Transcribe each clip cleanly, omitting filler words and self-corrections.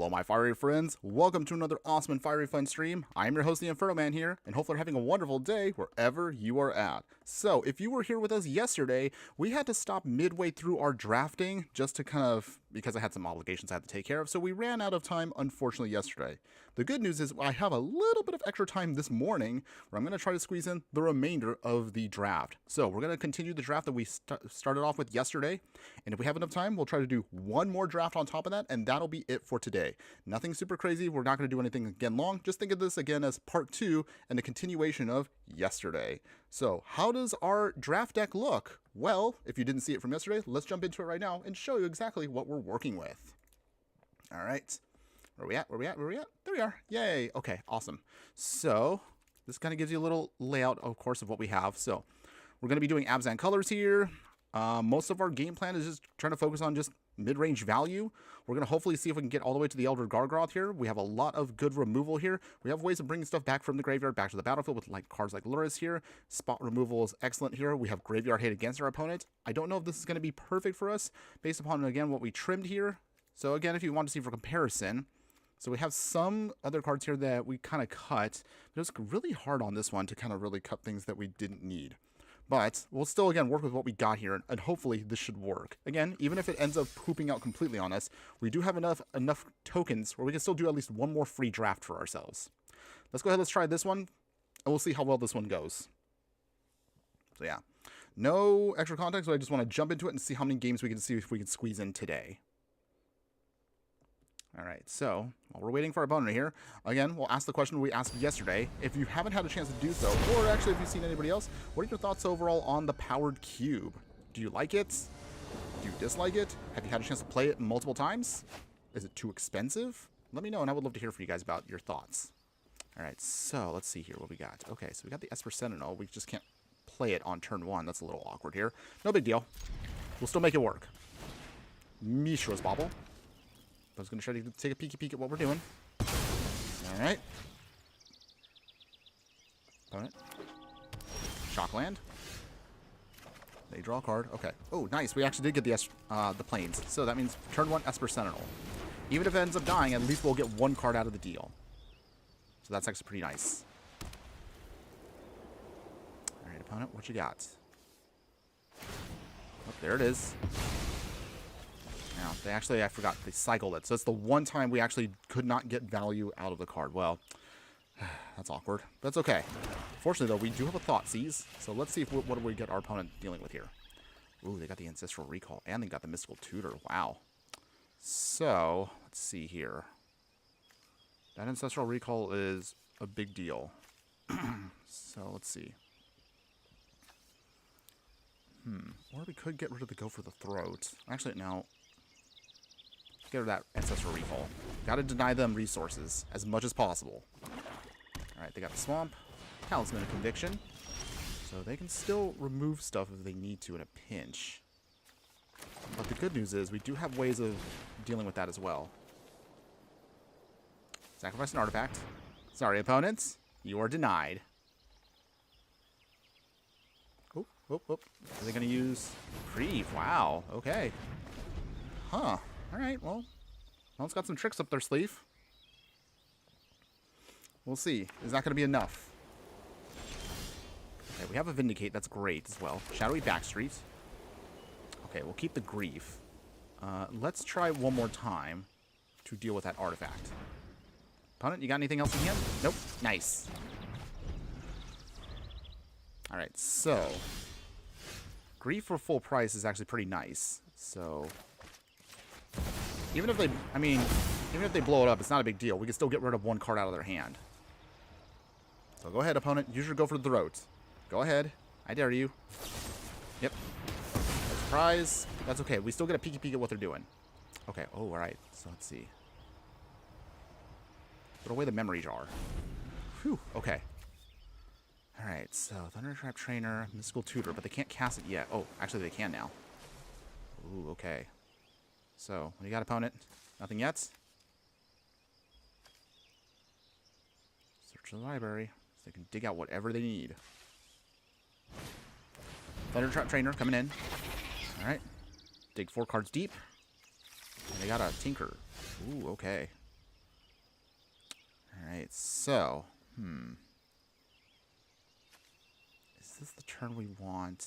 Hello my fiery friends, welcome to another awesome and fiery fun stream. I'm your host the Infernoman here, and hopefully you're having a wonderful day wherever you are at. So, if you were here with us yesterday, we had to stop midway through our drafting just to because I had some obligations I had to take care of, so we ran out of time unfortunately yesterday. The good news is I have a little bit of extra time this morning where I'm going to try to squeeze in the remainder of the draft. So, we're going to continue the draft that we started off with yesterday, and if we have enough time, we'll try to do one more draft on top of that, and that'll be it for today. Nothing super crazy. We're not going to do anything again long. Just think of this again as part 2 and the continuation of yesterday. So how does our draft deck look? Well, if you didn't see it from yesterday, let's jump into it right now and show you exactly what we're working with. All right. Where are we at? Where are we at? Where are we at? There we are. Yay. Okay, awesome. So this kind of gives you a little layout, of course, of what we have. So we're going to be doing abs and colors here. Most of our game plan is just trying to focus on just mid-range value. We're going to hopefully see if we can get all the way to the Elder Gargoth here. We have a lot of good removal here. We have ways of bringing stuff back from the graveyard back to the battlefield with cards like Luris here. Spot removal is excellent here. We have graveyard hate against our opponent. I don't know if this is going to be perfect for us based upon, again, what we trimmed here. So again, if you want to see for comparison, so we have some other cards here that we kind of cut. But it was really hard on this one to kind of really cut things that we didn't need. But we'll still, again, work with what we got here, and hopefully this should work. Again, even if it ends up pooping out completely on us, we do have enough tokens where we can still do at least one more free draft for ourselves. Let's go ahead, let's try this one, and we'll see how well this one goes. So yeah, no extra context, so I just want to jump into it and see how many games we can see if we can squeeze in today. All right, so while we're waiting for our opponent here, again, we'll ask the question we asked yesterday. If you haven't had a chance to do so, or actually if you've seen anybody else, what are your thoughts overall on the powered cube? Do you like it? Do you dislike it? Have you had a chance to play it multiple times? Is it too expensive? Let me know, and I would love to hear from you guys about your thoughts. All right, so let's see here what we got. Okay, so we got the Esper Sentinel. We just can't play it on turn 1. That's a little awkward here. No big deal. We'll still make it work. Mishra's Bobble. I was going to try to take a peek at what we're doing. All right. Opponent. Shockland. They draw a card. Okay. Oh, nice. We actually did get the planes. So that means turn 1 Esper Sentinel. Even if it ends up dying, at least we'll get one card out of the deal. So that's actually pretty nice. All right, opponent, what you got? Oh, there it is. Now, I forgot, they cycled it. So it's the one time we actually could not get value out of the card. Well, that's awkward. But that's okay. Fortunately, though, we do have a Thoughtseize. So let's see what do we get our opponent dealing with here. Ooh, they got the Ancestral Recall, and they got the Mystical Tutor. Wow. So, let's see here. That Ancestral Recall is a big deal. So, let's see. Or we could get rid of the Go for the Throat. Actually, no. Get rid of that Ancestral Recall. Gotta deny them resources as much as possible. Alright, they got the Swamp. Talisman of Conviction. So they can still remove stuff if they need to in a pinch. But the good news is we do have ways of dealing with that as well. Sacrifice an artifact. Sorry, opponents. You are denied. Oh. Are they going to use Grieve? Wow. Okay. Huh. Alright, well, it's got some tricks up their sleeve. We'll see. Is that going to be enough? Okay, we have a Vindicate. That's great as well. Shadowy Backstreet. Okay, we'll keep the Grief. Let's try one more time to deal with that artifact. Opponent, you got anything else in hand? Nope. Nice. Alright, so Grief for full price is actually pretty nice. So even if they blow it up, it's not a big deal. We can still get rid of one card out of their hand. So go ahead, opponent. Use your Go for the Throat. Go ahead. I dare you. Yep. Surprise. That's okay. We still get a peek at what they're doing. Okay. Oh, all right. So let's see. Put away the Memory Jar. Whew. Okay. All right. So Thundertrap Trainer, Mystical Tutor, but they can't cast it yet. Oh, actually they can now. Ooh, okay. So, what do you got, opponent? Nothing yet? Search the library so they can dig out whatever they need. Thundertrap Trainer coming in. Alright. Dig 4 cards deep. And they got a Tinker. Ooh, okay. Alright, so, is this the turn we want?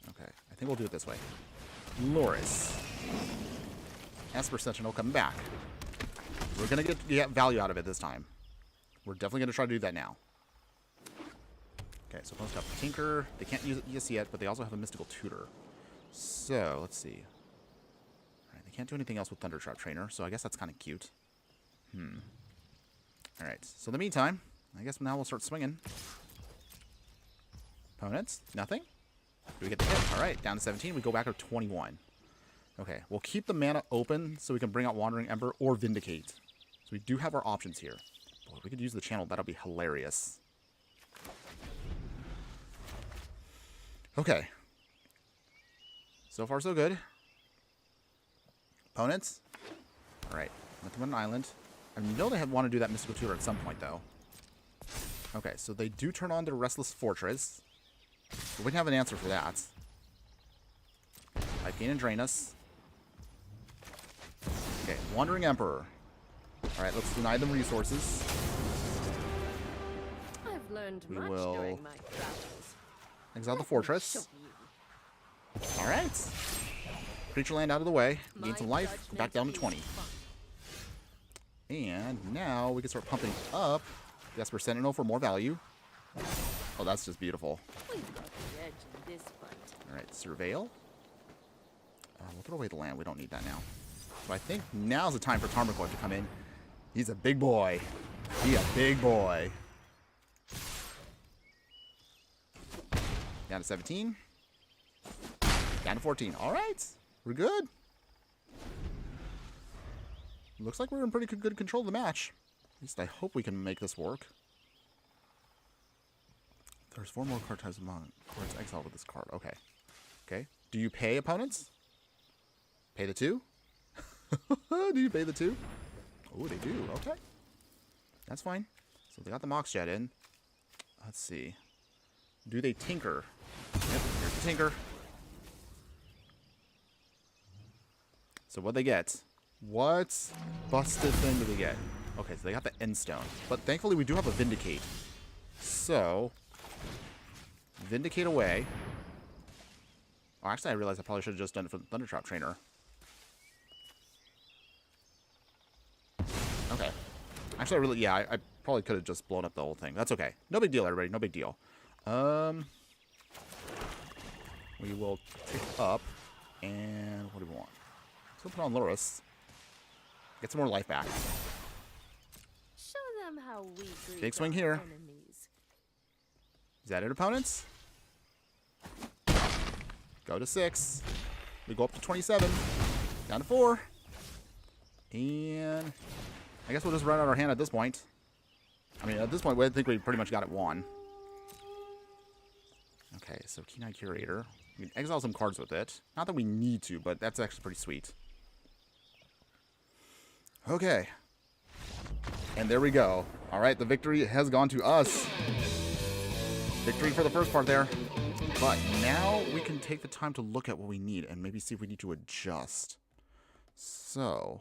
Okay, I think we'll do it this way. Loris. Esper Sentinel coming back. We're going to get value out of it this time. We're definitely going to try to do that now. Okay, so opponents have Tinker. They can't use it just yet, but they also have a Mystical Tutor. So, let's see. Alright, they can't do anything else with Thunder Trap Trainer, so I guess that's kind of cute. Alright, so in the meantime, I guess now we'll start swinging. Opponents, nothing. Do we get the hit? Alright, down to 17. We go back to 21. Okay, we'll keep the mana open so we can bring out Wandering Ember or Vindicate. So we do have our options here. Boy, if we could use the channel, that'll be hilarious. Okay. So far, so good. Opponents. Alright, let them on an island. I know they want to do that Mystical Tutor at some point, though. Okay, so they do turn on their Restless Fortress. But we can have an answer for that. Life gain and drain us. Okay, Wandering Emperor. Alright, let's deny them resources. I've learned We much will during my travels. exile the fortress. Alright. Creature land out of the way. Gain some life. Go back down to 20. And now we can start pumping up the Esper Sentinel for more value. Oh, that's just beautiful. Alright, Surveil. We'll throw away the land. We don't need that now. So I think now's the time for Tarmogoyf to come in. He's a big boy. He a big boy. Down to 17. Down to 14. Alright. We're good. Looks like we're in pretty good control of the match. At least I hope we can make this work. There's 4 more card types among cards exiled with this card. Okay. Okay. Do you pay opponents? Pay the 2? Do you pay the 2? Oh, they do. Okay. That's fine. So they got the Mox Jet in. Let's see. Do they Tinker? Yep, here's the Tinker. So what'd they get? What busted thing did they get? Okay, so they got the End Stone. But thankfully we do have a Vindicate. So, Vindicate away. Oh, actually I realized I probably should have just done it for the Thunder Trap Trainer. Okay. Actually, I probably could have just blown up the whole thing. That's okay. No big deal, everybody. No big deal. We will pick up, and what do we want? Let's go put on Loris. Get some more life back. Show them how we greet Big swing our here. enemies. Is that it, opponents? Go to 6. We go up to 27. Down to 4. And I guess we'll just run out our hand at this point. I mean, at this point, I think we pretty much got it won. Okay, so Keen-Eye Curator. We can exile some cards with it. Not that we need to, but that's actually pretty sweet. Okay. And there we go. All right, the victory has gone to us. Victory for the first part there. But now we can take the time to look at what we need and maybe see if we need to adjust. So,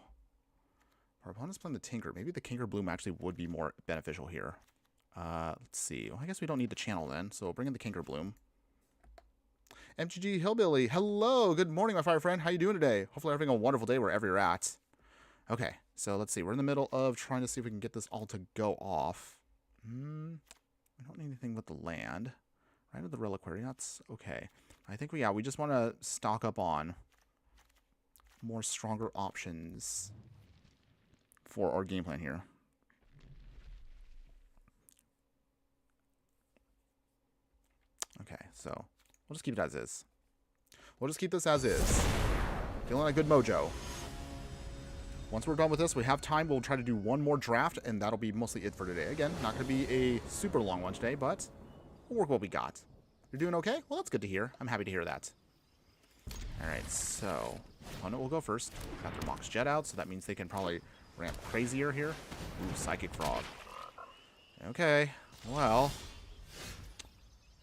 our opponent's playing the Tinker. Maybe the Tinker Bloom actually would be more beneficial here. Let's see. Well, I guess we don't need the channel then, so we'll bring in the Tinker Bloom. MTG Hillbilly, hello. Good morning, my fire friend. How you doing today? Hopefully you're having a wonderful day wherever you're at. Okay, so let's see. We're in the middle of trying to see if we can get this all to go off. We don't need anything with the land. Right with the Reliquary, that's okay. I think we just want to stock up on more stronger options for our game plan here. Okay, so we'll just keep it as is. We'll just keep this as is. Feeling like good mojo. Once we're done with this, we have time. We'll try to do one more draft, and that'll be mostly it for today. Again, not going to be a super long one today, but we'll work what we got. You're doing okay? Well, that's good to hear. I'm happy to hear that. All right, so opponent will go first. Got their Mox Jet out, so that means they can probably ramp crazier here. Ooh, Psychic Frog. Okay, well.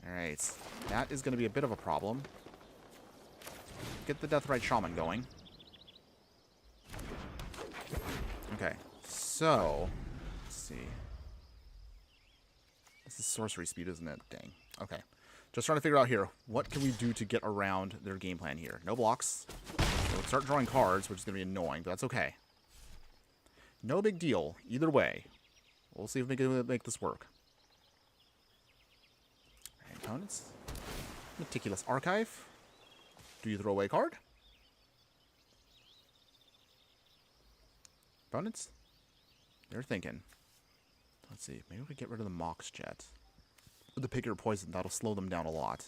All right, that is going to be a bit of a problem. Get the Deathrite Shaman going. Okay, so let's see. This is sorcery speed, isn't it? Dang. Okay. Just trying to figure out here, what can we do to get around their game plan here? No blocks. We'll start drawing cards, which is going to be annoying, but that's okay. No big deal. Either way. We'll see if we can make this work. Alright, opponents. Meticulous Archive. Do you throw away a card? Opponents? They're thinking. Let's see. Maybe we could get rid of the Mox Jet. With the Picker Poison, that'll slow them down a lot.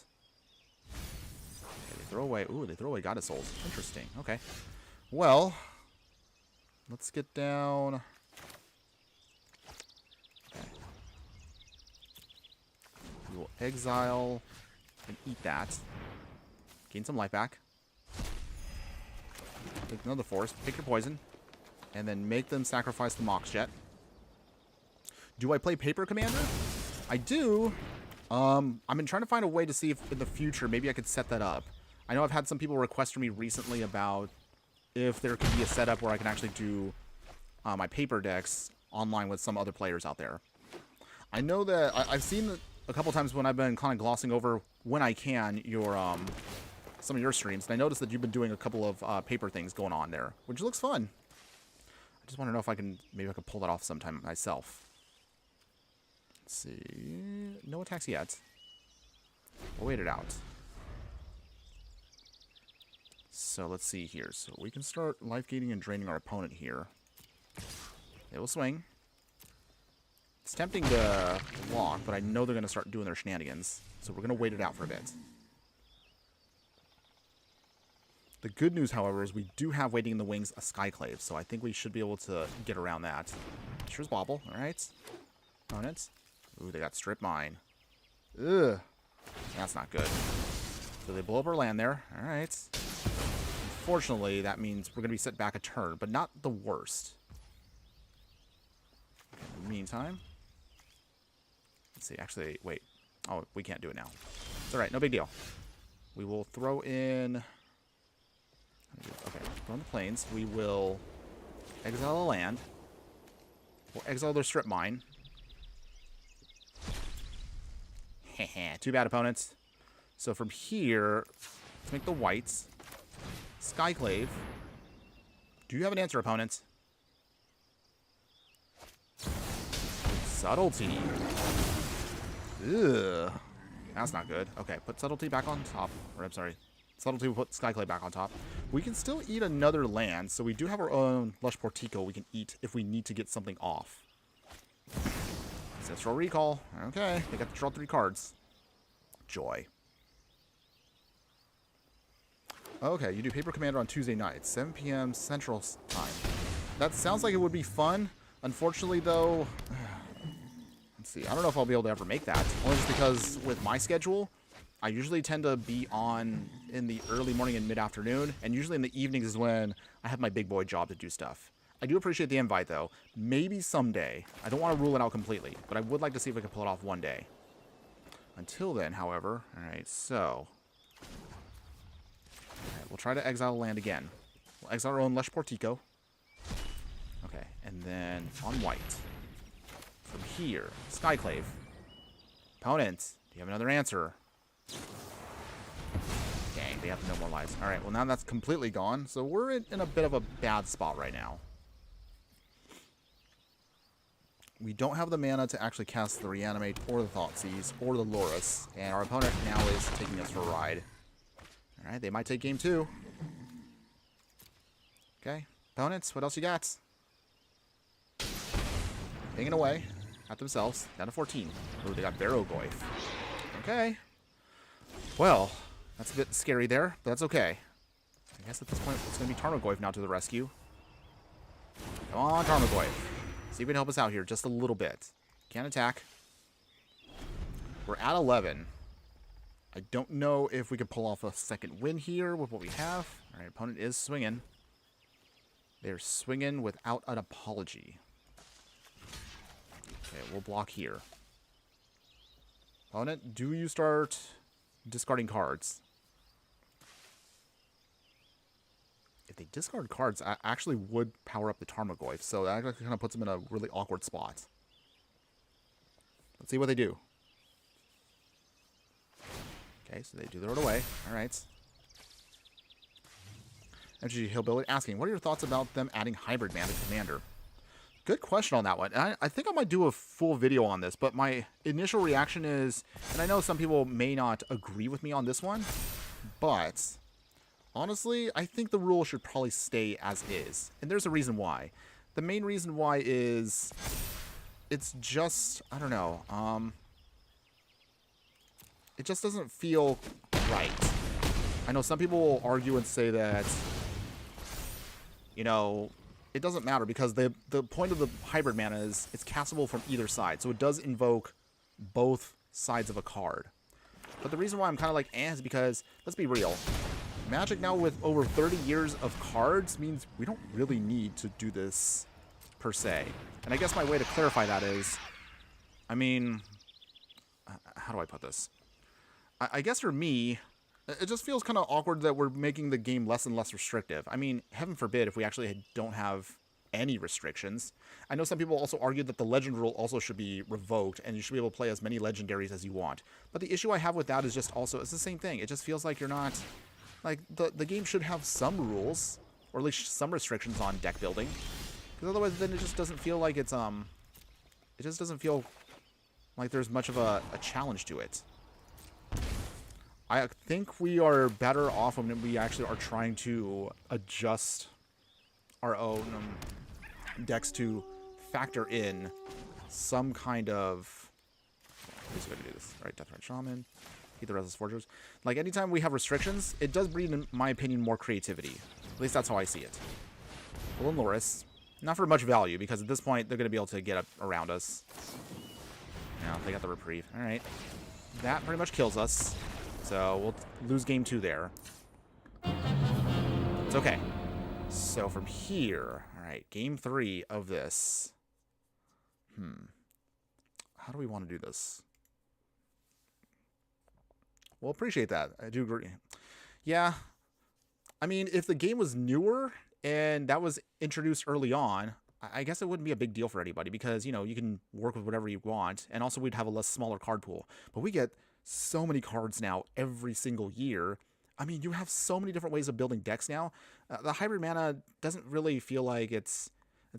Okay, they throw away... Ooh, they throw away Goddess Souls. Interesting. Okay. Well, let's get down... Okay. We will exile and eat that. Gain some life back. Take another force. Pick your poison. And then make them sacrifice the Mox Jet. Do I play Paper Commander? I do. I've been trying to find a way to see if in the future maybe I could set that up. I know I've had some people request from me recently about if there could be a setup where I can actually do my paper decks online with some other players out there. I know that I've seen a couple times when I've been kind of glossing over when I can your some of your streams, and I noticed that you've been doing a couple of paper things going on there, which looks fun. I just want to know if I can maybe I could pull that off sometime myself. Let's see. No attacks yet. We'll wait it out. So let's see here. So we can start life gaining and draining our opponent here. They will swing. It's tempting to block, but I know they're going to start doing their shenanigans. So we're going to wait it out for a bit. The good news, however, is we do have waiting in the wings a Skyclave, so I think we should be able to get around that. Sure's Bauble, alright. Opponents. Ooh, they got Strip Mine. Ugh. That's not good. So they blow up our land there. Alright. Unfortunately, that means we're going to be set back a turn, but not the worst. Okay, in the meantime... Let's see, actually, wait. Oh, we can't do it now. It's alright, no big deal. We will throw in... Okay, throw in the plains. We will exile a land. We'll exile their Strip Mine. Too bad, opponents. So from here, let's make the whites. Skyclave. Do you have an answer, opponents? Subtlety. Ugh. That's not good. Okay, put Subtlety back on top. Or, I'm sorry. Subtlety will put Skyclave back on top. We can still eat another land, so we do have our own Lush Portico we can eat if we need to get something off. Ancestral Recall. Okay, they got to draw 3 cards. Joy. Okay, you do Paper Commander on Tuesday nights, 7 p.m. Central Time. That sounds like it would be fun. Unfortunately, though, let's see. I don't know if I'll be able to ever make that. Only just because with my schedule, I usually tend to be on in the early morning and mid-afternoon, and usually in the evenings is when I have my big boy job to do stuff. I do appreciate the invite, though. Maybe someday. I don't want to rule it out completely, but I would like to see if I can pull it off one day. Until then, however, alright, so... Alright, we'll try to exile land again. We'll exile our own Lush Portico. Okay, and then on white. From here, Skyclave. Opponents, do you have another answer? Dang, they have no more lives. Alright, well now that's completely gone, so we're in a bit of a bad spot right now. We don't have the mana to actually cast the Reanimate or the Thoughtseize or the Loris, and our opponent now is taking us for a ride. Alright, they might take game 2. Okay, opponents, what else you got? Hanging away at themselves, down to 14. Oh, they got Barrowgoyf. Okay. Well, that's a bit scary there, but that's okay. I guess at this point it's going to be Tarmogoyf now to the rescue. Come on, Tarmogoyf. See if you can help us out here just a little bit. Can't attack. We're at 11. I don't know if we could pull off a second win here with what we have. All right, opponent is swinging. They're swinging without an apology. Okay, we'll block here. Opponent, do you start discarding cards? If they discard cards, actually would power up the Tarmogoyf. So that actually kind of puts them in a really awkward spot. Let's see what they do. Okay, so they do throw it away. All right. MTG Hillbilly asking, what are your thoughts about them adding Hybrid Man to Commander? Good question on that one. And I think I might do a full video on this, but my initial reaction is, and I know some people may not agree with me on this one, but honestly, I think the rule should probably stay as is. And there's a reason why. The main reason why is it's just, I don't know, it just doesn't feel right. I know some people will argue and say that, you know, it doesn't matter because the point of the hybrid mana is it's castable from either side. So it does invoke both sides of a card. But the reason why I'm kind of like, is because, let's be real. Magic now with over 30 years of cards means we don't really need to do this per se. And I guess my way to clarify that is, I mean, how do I put this? I guess for me, it just feels kind of awkward that we're making the game less and less restrictive. I mean, heaven forbid if we actually don't have any restrictions. I know some people also argue that the legend rule also should be revoked and you should be able to play as many legendaries as you want. But the issue I have with that is just also, it's the same thing. It just feels like you're not, like, the game should have some rules, or at least some restrictions on deck building. Because otherwise then it just doesn't feel like it's, it just doesn't feel like there's much of a challenge to it. I think we are better off when we actually are trying to adjust our own decks to factor in some kind of... Who's going to do this? All right, Deathrite Shaman, Ether Restless Forgers. Like, anytime we have restrictions, it does breed, in my opinion, more creativity. At least that's how I see it. Will and Loris. Not for much value, because at this point, they're going to be able to get up around us. Now, they got the reprieve. All right. That pretty much kills us. So we'll lose game 2 there. It's okay. So from here, all right, game 3 of this. How do we want to do this? Well, appreciate that. I do agree. Yeah. I mean, if the game was newer and that was introduced early on, I guess it wouldn't be a big deal for anybody because, you know, you can work with whatever you want. And also we'd have a less smaller card pool. But we get so many cards now every single year. I mean, you have so many different ways of building decks now. The hybrid mana doesn't really feel like it's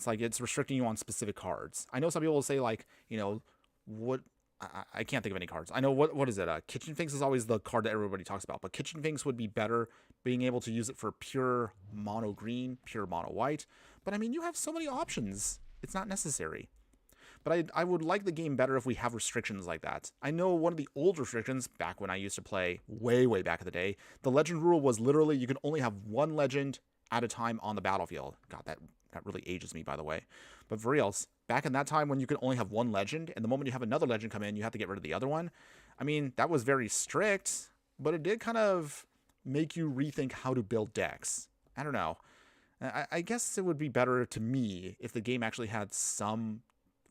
like it's restricting you on specific cards. I know some people will say, like, you know, what... I can't think of any cards. I know, what is it? Kitchen Finks is always the card that everybody talks about, but Kitchen Finks would be better being able to use it for pure mono green, pure mono white. But I mean, you have so many options. It's not necessary. But I would like the game better if we have restrictions like that. I know one of the old restrictions, back when I used to play way, way back in the day, the legend rule was literally you can only have one legend at a time on the battlefield. God, that really ages me, by the way. But for reals, back in that time when you could only have one legend, and the moment you have another legend come in, you have to get rid of the other one. I mean, that was very strict, but it did kind of make you rethink how to build decks. I don't know. I guess it would be better to me if the game actually had some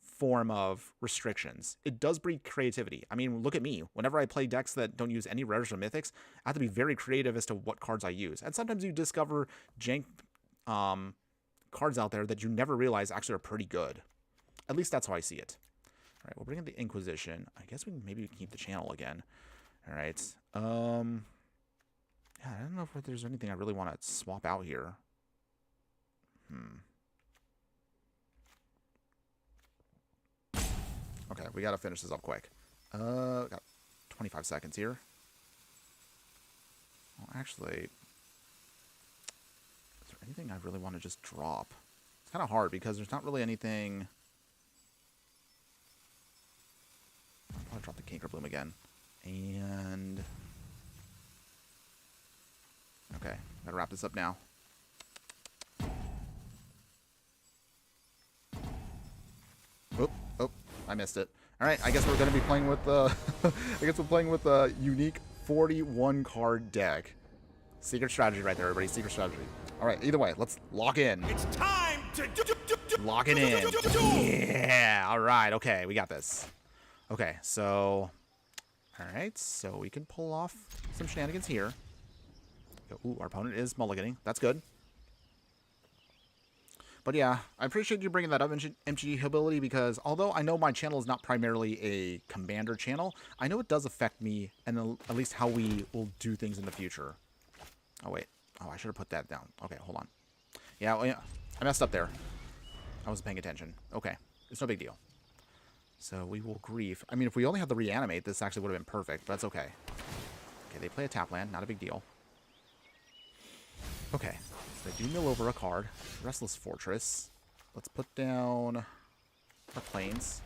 form of restrictions. It does breed creativity. I mean, look at me. Whenever I play decks that don't use any rares or mythics, I have to be very creative as to what cards I use. And sometimes you discover jank cards out there that you never realize actually are pretty good. At least that's how I see it. All right, we'll bring in the Inquisition. I guess we maybe keep the channel again. All right. Yeah, I don't know if there's anything I really want to swap out here. Okay, we got to finish this up quick. Got 25 seconds here. Well, actually, is there anything I really want to just drop? It's kind of hard because there's not really anything. I'll probably drop the Canker Bloom again. And okay, gotta wrap this up now. Oh, I missed it. All right, I guess we're going to be playing with the... I guess we're playing with a unique 41 card deck. Secret strategy right there, everybody. Secret strategy. All right, either way, let's lock in. It's time to lock it in. Yeah. All right. Okay, we got this. Okay, so... All right, so we can pull off some shenanigans here. Ooh, our opponent is mulliganing. That's good. But yeah, I appreciate you bringing that up, MTG Hillbilly, because although I know my channel is not primarily a Commander channel, I know it does affect me and at least how we will do things in the future. Oh, wait. Oh, I should have put that down. Okay, hold on. Yeah, well, yeah, I messed up there. I wasn't paying attention. Okay, it's no big deal. So we will grief. I mean, if we only had the reanimate, this actually would have been perfect, but that's okay. Okay, they play a tap land. Not a big deal. Okay, so they do mill over a card. Restless Fortress. Let's put down our planes.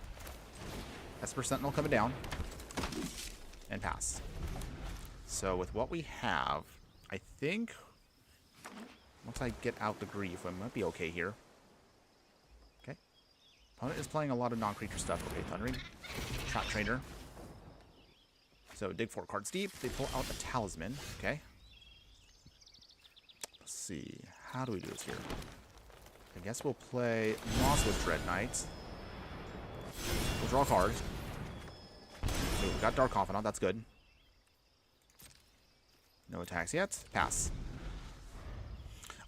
Esper Sentinel coming down. And pass. So with what we have, I think once I get out the grief, I might be okay here. Okay. Opponent is playing a lot of non-creature stuff. Okay, Thundering. Trap Trainer. So dig 4 cards deep. They pull out a Talisman. Okay. Let's see. How do we do this here? I guess we'll play Mosswood Dread Knight. We'll draw a card. So we've got Dark Confidant. That's good. No attacks yet. Pass.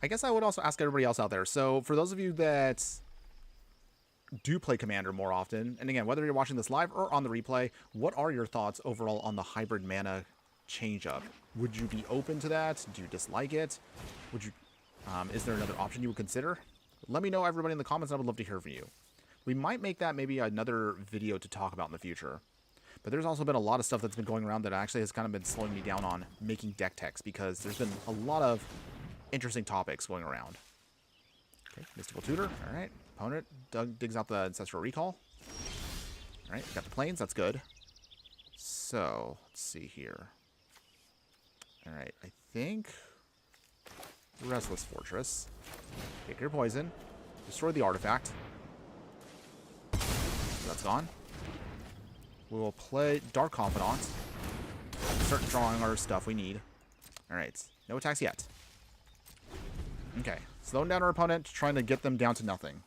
I guess I would also ask everybody else out there. So for those of you that do play Commander more often, and again, whether you're watching this live or on the replay, what are your thoughts overall on the hybrid mana change-up? Would you be open to that? Do you dislike it? Would you? Is there another option you would consider? Let me know, everybody, in the comments. I would love to hear from you. We might make that maybe another video to talk about in the future. But there's also been a lot of stuff that's been going around that actually has kind of been slowing me down on making deck techs, because there's been a lot of interesting topics going around. Okay, Mystical Tutor. All right. Opponent digs out the Ancestral Recall. All right, got the planes. That's good. So, let's see here. All right, I think Restless Fortress. Take your poison. Destroy the artifact. That's gone. We will play Dark Confidant. Start drawing our stuff we need. Alright. No attacks yet. Okay. Slowing down our opponent, trying to get them down to nothing.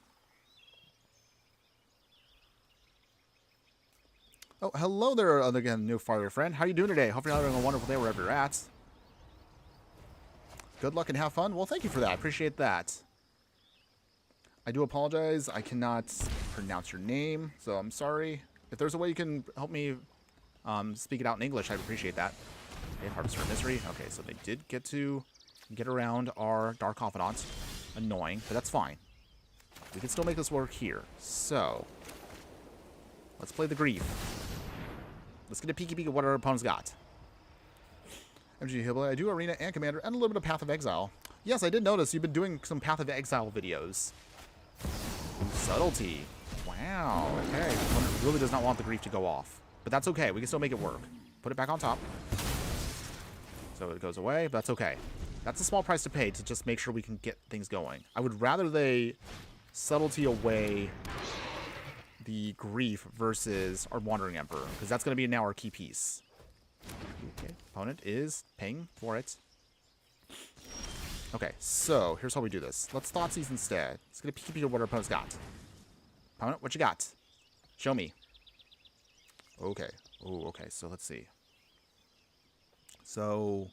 Oh, hello there, again, new fire friend. How are you doing today? Hope you're having a wonderful day wherever you're at. Good luck and have fun. Well, thank you for that. I appreciate that. I do apologize. I cannot pronounce your name, so I'm sorry. If there's a way you can help me speak it out in English, I'd appreciate that. Okay, Harvester of Misery. Okay, so they did get around our Dark Confidant. Annoying, but that's fine. We can still make this work here. So, let's play the Grief. Let's get a peeky peek at what our opponent's got. MTG Hillbilly, I do Arena and Commander and a little bit of Path of Exile. Yes, I did notice you've been doing some Path of Exile videos. Subtlety. Wow. Okay. Opponent really does not want the Grief to go off. But that's okay. We can still make it work. Put it back on top. So it goes away, but that's okay. That's a small price to pay to just make sure we can get things going. I would rather they Subtlety away the Grief versus our Wandering Emperor, because that's going to be now our key piece. Okay. Opponent is paying for it. Okay, so here's how we do this. Let's Thoughtseize instead. Let's get a peek at what our opponent's got. Opponent, what you got? Show me. Okay. Oh, okay. So let's see. So,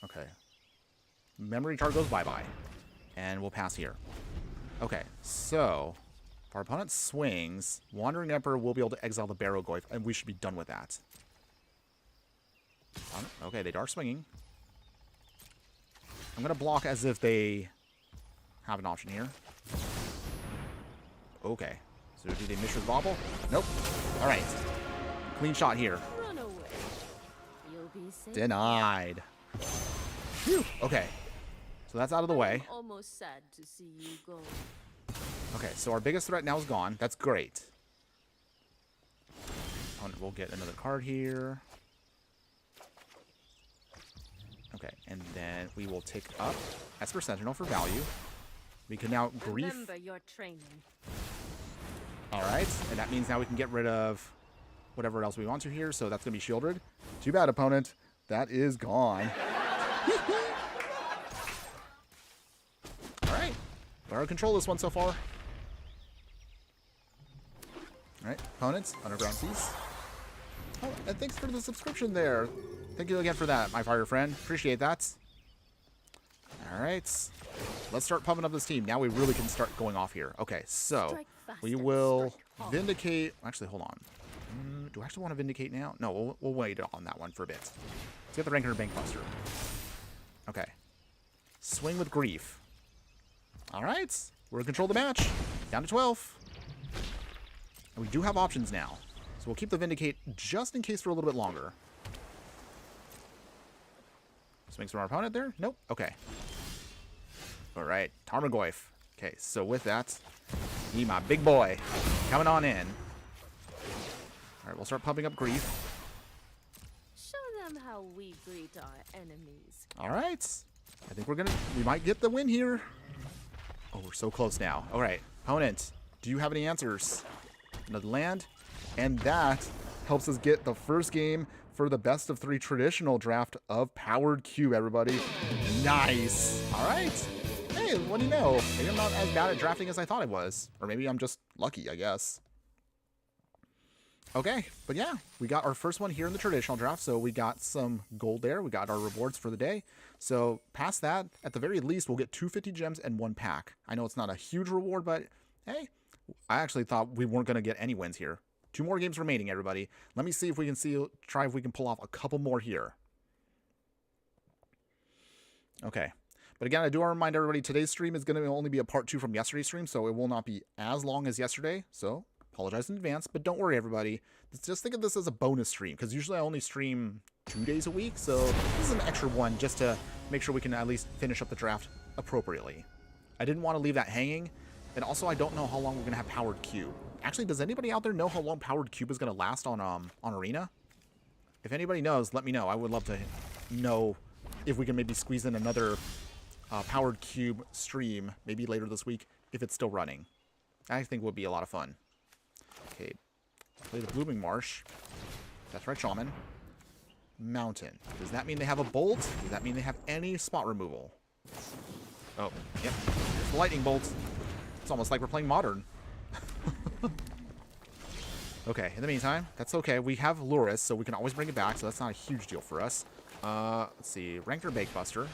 okay. Memory card goes bye-bye. And we'll pass here. Okay, so if our opponent swings, Wandering Emperor will be able to exile the Barrow-goyf, and we should be done with that. Okay, they are swinging. I'm going to block as if they have an option here. Okay. So do they Mishra's Bauble? Nope. All right. Clean shot here. Run away. You'll be safe. Denied. Phew. Okay. So that's out of the way. I'm almost sad to see you go. Okay, so our biggest threat now is gone. That's great. Opponent will get another card here. Okay, and then we will take up Esper Sentinel for value. We can now Grief. Remember your training. Alright, and that means now we can get rid of whatever else we want to here, so that's going to be shielded. Too bad, opponent. That is gone. Alright, we're control this one so far. Alright, opponents, Underground Seas. Oh, and thanks for the subscription there. Thank you again for that, my fire friend. Appreciate that. Alright. Let's start pumping up this team. Now we really can start going off here. Okay, so Strike fast we and will strike hard. Vindicate. Actually, hold on. Do I actually want to Vindicate now? No, we'll wait on that one for a bit. Let's get the Ranker Bankbuster. Okay. Swing with Grief. All right. We're in control of the match. Down to 12. And we do have options now. So we'll keep the Vindicate just in case for a little bit longer. Swings from our opponent there? Nope. Okay. All right. Tarmogoyf. Okay, so with that, he, my big boy, coming on in. All right, we'll start pumping up Grief. Show them how we greet our enemies. All right. I think we might get the win here. Oh, we're so close now. All right, opponent, do you have any answers? Another land. And that helps us get the first game for the best of 3 traditional draft of Powered Cube, everybody. Nice. All right. Hey, what do you know? Maybe I'm not as bad at drafting as I thought I was. Or maybe I'm just lucky, I guess. Okay, but yeah, we got our first one here in the traditional draft, so we got some gold there. We got our rewards for the day. So past that, at the very least, we'll get 250 gems and 1 pack. I know it's not a huge reward, but hey, I actually thought we weren't going to get any wins here. 2 more games remaining, everybody. Let me see if we can try if we can pull off a couple more here. Okay. But again, I do want to remind everybody, today's stream is going to only be a part 2 from yesterday's stream, so it will not be as long as yesterday. So apologize in advance, but don't worry, everybody. Just think of this as a bonus stream, because usually I only stream 2 days a week, so this is an extra one just to make sure we can at least finish up the draft appropriately. I didn't want to leave that hanging, and also I don't know how long we're going to have Powered Cube. Actually, does anybody out there know how long Powered Cube is going to last on Arena? If anybody knows, let me know. I would love to know if we can maybe squeeze in another Powered Cube stream, maybe later this week, if it's still running. I think would be a lot of fun. Okay, play the Blooming Marsh. Deathrite Shaman. Mountain. Does that mean they have a bolt? Does that mean they have any spot removal? Oh, yep. Here's the lightning bolt. It's almost like we're playing Modern. Okay, in the meantime, that's okay. We have Luris, so we can always bring it back, so that's not a huge deal for us. Let's see. Ranker Bakebuster.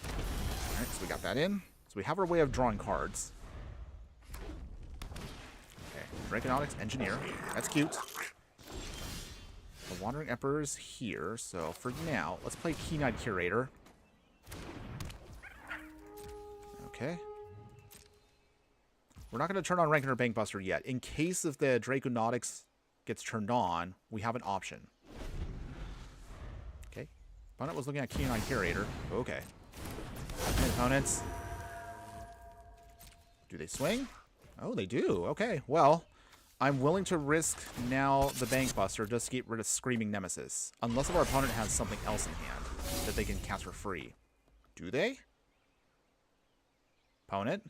Alright, so we got that in. So we have our way of drawing cards. Okay, Draconautics Engineer. That's cute. The Wandering Emperor's here, so for now, let's play Keen-Eyed Curator. Okay. We're not going to turn on Ranker Bankbuster yet. In case if the Draconautics gets turned on, we have an option. Okay. Opponent was looking at Keen-Eyed Curator. Okay. And opponents. Do they swing? Oh, they do. Okay. Well, I'm willing to risk now the Bankbuster just to get rid of Screaming Nemesis. Unless our opponent has something else in hand that they can cast for free. Do they? Opponent?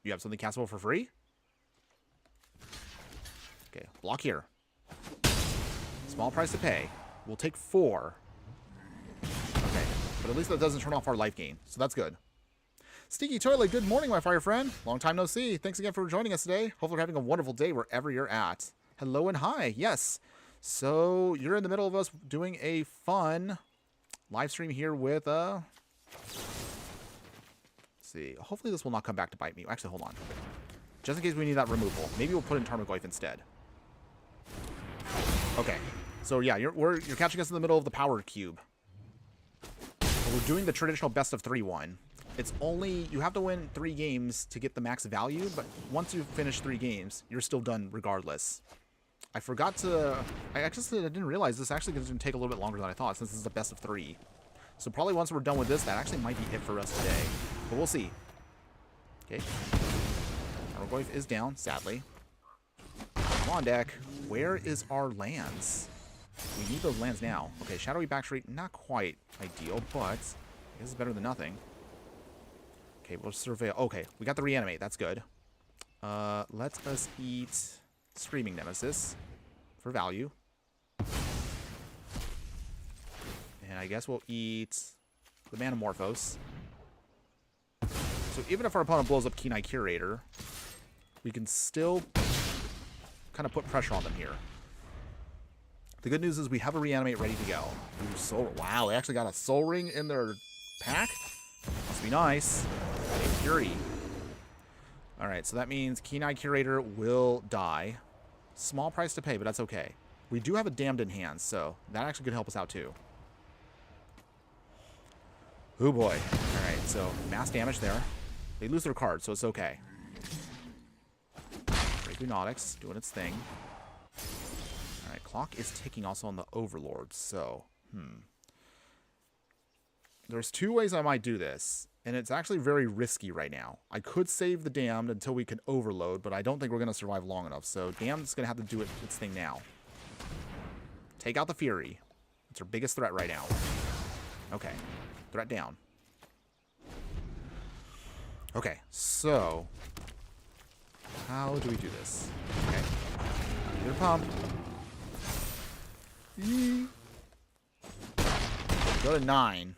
You have something castable for free? Okay, block here. Small price to pay. We'll take 4. Okay, but at least that doesn't turn off our life gain, so that's good. Stinky Toilet, good morning, my fire friend. Long time no see. Thanks again for joining us today. Hopefully you're having a wonderful day wherever you're at. Hello and hi. Yes. So you're in the middle of us doing a fun live stream here with see. Hopefully this will not come back to bite me. Actually, hold on. Just in case we need that removal. Maybe we'll put in Tarmogoyf instead. Okay. So yeah, you're catching us in the middle of the Powered Cube. We're doing the traditional best of 3 one. It's only, you have to win 3 games to get the max value, but once you finish 3 games, you're still done regardless. I forgot to, I didn't realize this actually is going to take a little bit longer than I thought since this is the best of 3. So probably once we're done with this, that actually might be it for us today. But we'll see. Okay. Tarmogoyf is down, sadly. Come on, deck. Where is our lands? We need those lands now. Okay, Shadowy Backstreet, not quite ideal, but I guess it's better than nothing. Okay, we'll surveil. Okay, we got the Reanimate. That's good. Let us eat Screaming Nemesis for value. And I guess we'll eat the Manamorphose. So even if our opponent blows up Keen-Eyed Curator, we can still kind of put pressure on them here. The good news is we have a Reanimate ready to go. Ooh, wow, they actually got a Soul Ring in their Pack? Must be nice. A Fury. Alright, so that means Keen-Eye Curator will die. Small price to pay, but that's okay. We do have a Damned in hand, so that actually could help us out too. Oh boy. Alright, so mass damage there. They lose their card, so it's okay. Great Lunautics doing its thing. Alright, clock is ticking also on the Overlord, so... There's two ways I might do this, and it's actually very risky right now. I could save the Damned until we can overload, but I don't think we're going to survive long enough, so Damned's going to have to do its thing now. Take out the Fury. It's our biggest threat right now. Okay. Threat down. Okay, so... how do we do this? Okay. Get a pump. Go to 9.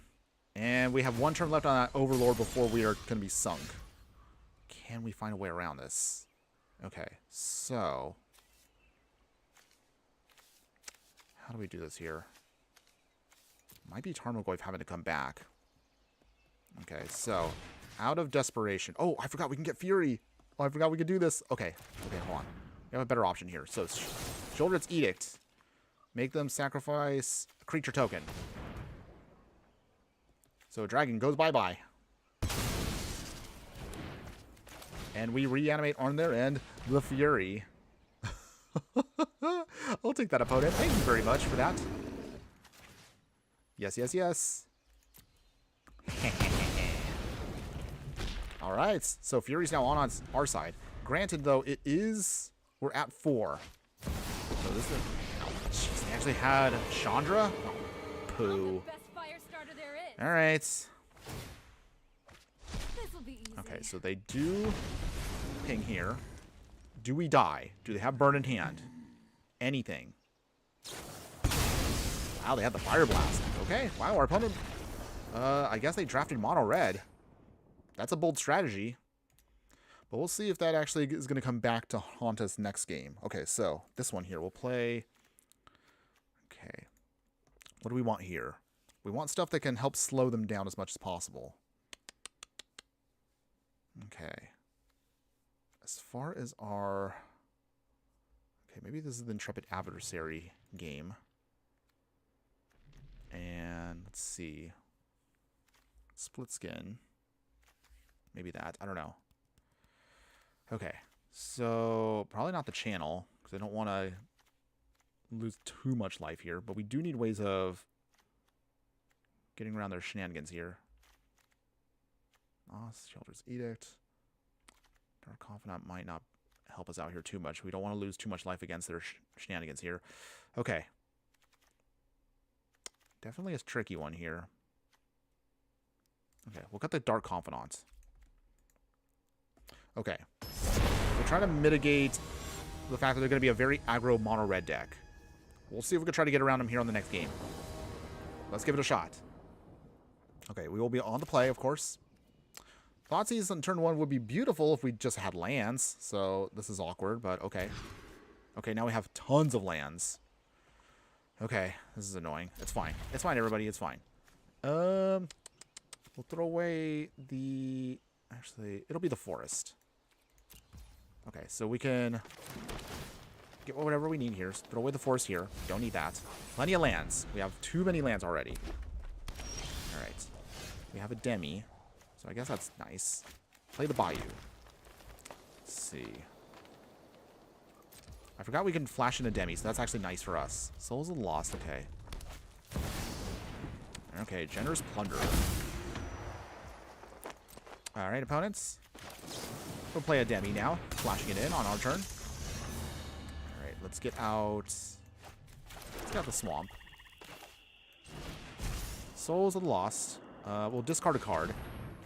And we have one turn left on that Overlord before we are going to be sunk. Can we find a way around this? Okay, so... how do we do this here? Might be Tarmogoyf having to come back. Okay, so... out of desperation... oh, I forgot we can get Fury! Oh, I forgot we could do this! Okay, hold on. We have a better option here. So, Sheoldred's Edict. Make them sacrifice a creature token. So a dragon goes bye-bye. And we reanimate on their end the Fury. I'll take that, opponent. Thank you very much for that. Yes, yes, yes. Alright, so Fury's now on our side. Granted, though, it is... we're at 4. So this is... jeez, they actually had Chandra? Oh, poo. Alright. Okay, so they do ping here. Do we die? Do they have burn in hand? Anything. Wow, they had the Fire Blast. Okay, wow, our opponent... I guess they drafted mono red. That's a bold strategy. But we'll see if that actually is going to come back to haunt us next game. Okay, so this one here. We'll play... okay. What do we want here? We want stuff that can help slow them down as much as possible. Okay. As far as our... okay, maybe this is the Intrepid Adversary game. And let's see. Split Skin. Maybe that. I don't know. Okay. So, probably not the channel, because I don't want to lose too much life here. But we do need ways of getting around their shenanigans here. Sheoldred's Edict. Dark Confidant might not help us out here too much. We don't want to lose too much life against their shenanigans here. Okay. Definitely a tricky one here. Okay, we'll cut the Dark Confidant. Okay. We'll try to mitigate the fact that they're going to be a very aggro mono-red deck. We'll see if we can try to get around them here on the next game. Let's give it a shot. Okay, we will be on the play, of course. Thoughtseize on turn 1 would be beautiful if we just had lands. So this is awkward, but okay. Okay, now we have tons of lands. Okay, this is annoying. It's fine. It's fine, everybody. It's fine. We'll throw away the... actually, it'll be the forest. Okay, so we can get whatever we need here. So throw away the forest here. Don't need that. Plenty of lands. We have too many lands already. All right. We have a Demi. So I guess that's nice. Play the Bayou. Let's see. I forgot we can flash into Demi, so that's actually nice for us. Souls of the Lost, okay. Okay, Generous Plunder. Alright, opponents. We'll play a Demi now. Flashing it in on our turn. Alright, let's get out... let's get out the Swamp. Souls of the Lost. We'll discard a card.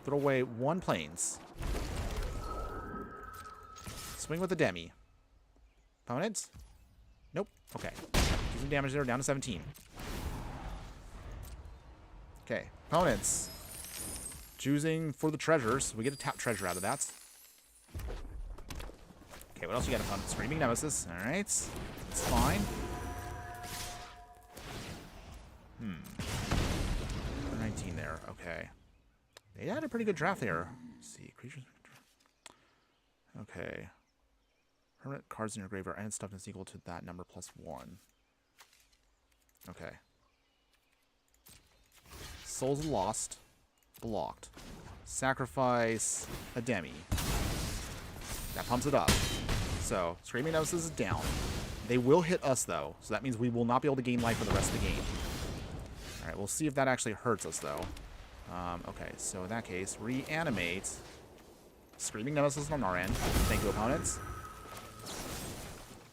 Throw away 1 Plains. Swing with the Demi. Opponents? Nope. Okay. Do some damage there, down to 17. Okay. Opponents. Choosing for the treasures. We get a tap treasure out of that. Okay, what else you got, opponent? Screaming Nemesis. Alright. That's fine. 19 there. Okay. They had a pretty good draft there. Let's see, creatures. Okay. Permanent cards in your graveyard and stuffness equal to that number +1. Okay. Souls Lost. Blocked. Sacrifice a Demi. That pumps it up. So, Screaming Nemesis is down. They will hit us, though. So that means we will not be able to gain life for the rest of the game. Alright, we'll see if that actually hurts us, though. Okay, so in that case, reanimate. Screaming Nemesis on our end. Thank you, opponents.